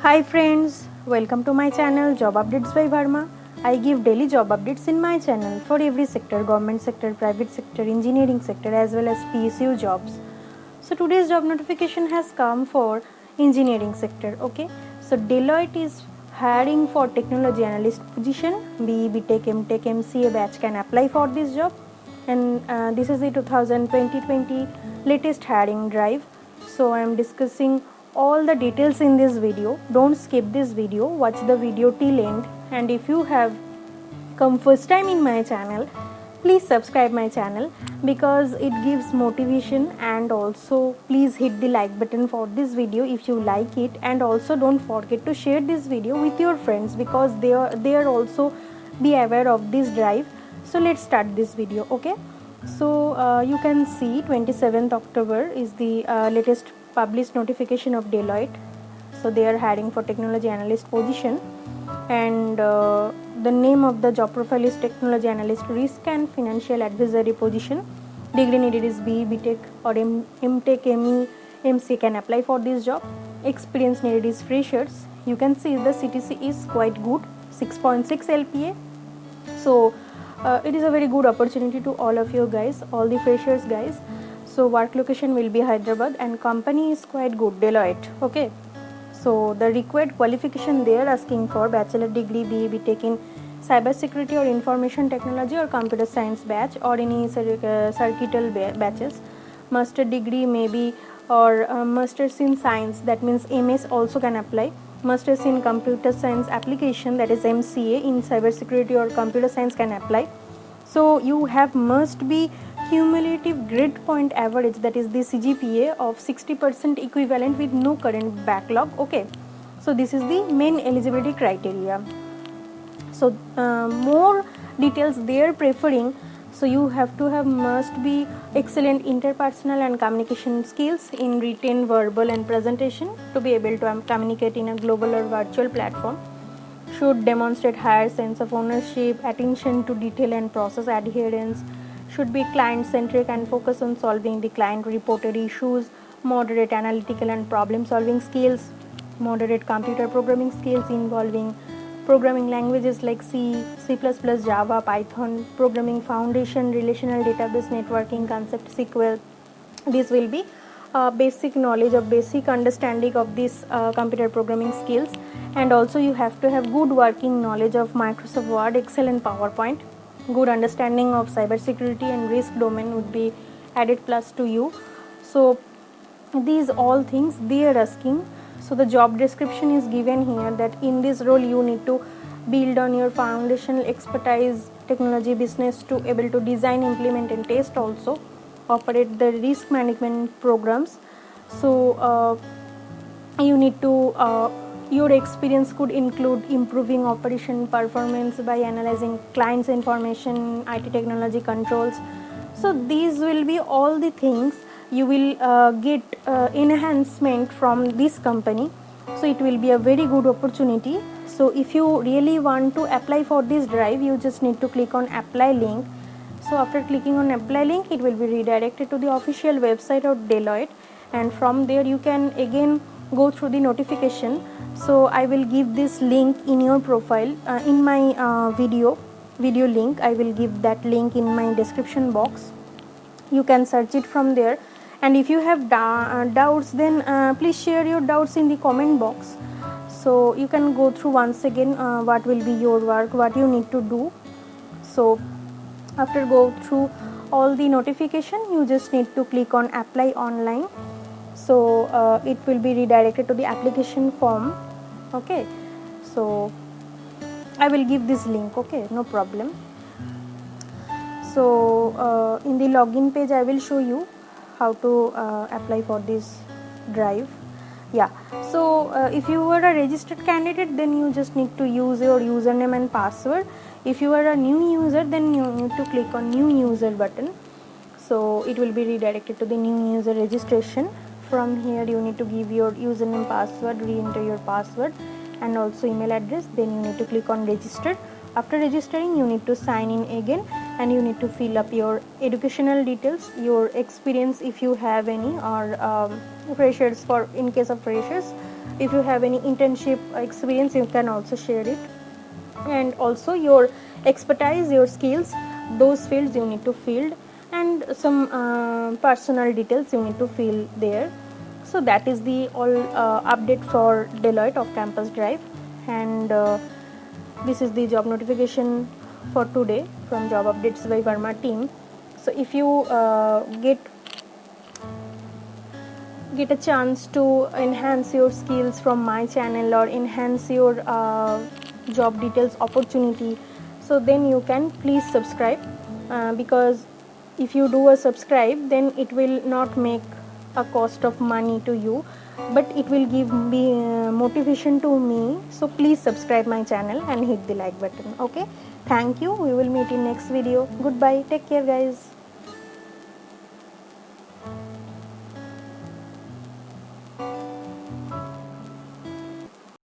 Hi friends, welcome to my channel Job Updates by Varma. I give daily job updates in my channel for every sector, government sector, private sector, engineering sector as well as PSU jobs. So today's job notification has come for engineering sector. Okay, so Deloitte is hiring for technology analyst position. BE, BTech, MTech, MCA batch can apply for this job, and this is the 2020 latest hiring drive. So I am discussing all the details in this video. Don't skip this video, watch the video till end, and if you have come first time in my channel, please subscribe my channel because it gives motivation, and also please hit the like button for this video if you like it, and also don't forget to share this video with your friends because they are also be aware of this drive. So let's start this video. Okay, so you can see 27th October is the latest published notification of Deloitte. So they are hiring for technology analyst position, and the name of the job profile is technology analyst risk and financial advisory position. Degree needed is BE, BTech or MTech, ME, MC can apply for this job. Experience needed is freshers. You can see the CTC is quite good, 6.6 LPA. So it is a very good opportunity to all of you guys, all the freshers guys. So work location will be Hyderabad, and company is quite good, Deloitte. Okay, so the required qualification they are asking for bachelor degree, BE, BTech in cyber security or information technology or computer science batch or any circuital batches. Master degree maybe, or masters in science, that means MS also can apply. Masters in computer science application, that is MCA in cyber security or computer science can apply. So you have must be cumulative grade point average, that is the CGPA of 60% equivalent with no current backlog. Okay, so this is the main eligibility criteria. So more details they are preferring. So you have to have must be excellent interpersonal and communication skills in written, verbal and presentation to be able to communicate in a global or virtual platform. Should demonstrate higher sense of ownership, attention to detail and process adherence. Should be client centric and focus on solving the client reported issues. Moderate analytical and problem solving skills. Moderate computer programming skills involving programming languages like C, C++, Java, Python, programming foundation, relational database networking, concept SQL. This will be basic knowledge of basic understanding of these computer programming skills, and also you have to have good working knowledge of Microsoft Word, Excel and PowerPoint. Good understanding of cybersecurity and risk domain would be added plus to you. So these all things they are asking. So the job description is given here that in this role you need to build on your foundational expertise, technology business to able to design, implement and test, also operate the risk management programs. So you need to your experience could include improving operation performance by analyzing clients information, IT technology controls. So these will be all the things you will get enhancement from this company. So it will be a very good opportunity. So if you really want to apply for this drive, you just need to click on apply link. So after clicking on apply link, it will be redirected to the official website of Deloitte, and from there you can again go through the notification. So I will give this link in your profile in my video link. I will give that link in my description box. You can search it from there, and if you have doubts, then please share your doubts in the comment box. So you can go through once again what will be your work, what you need to do. So after go through all the notification, you just need to click on apply online. So it will be redirected to the application form. Okay, so I will give this link. Okay, no problem. So in the login page I will show you how to apply for this drive. Yeah, so if you are a registered candidate, then you just need to use your username and password. If you are a new user, then you need to click on new user button. So it will be redirected to the new user registration. From here you need to give your username, password, re-enter your password and also email address. Then you need to click on register. After registering, you need to sign in again, and you need to fill up your educational details, your experience if you have any, or freshers, for in case of freshers If you have any internship experience, you can also share it. And also your expertise, your skills, those fields you need to fill, and some personal details you need to fill there. So that is the all update for Deloitte of Campus Drive, and this is the job notification for today from Job Updates by Varma team. So if you get a chance to enhance your skills from my channel or enhance your job details opportunity, so then you can please subscribe, because if you do a subscribe, then it will not make a cost of money to you, but it will give me motivation to me. So please subscribe my channel and hit the like button. Okay, thank you. We will meet in next video. Goodbye, take care guys.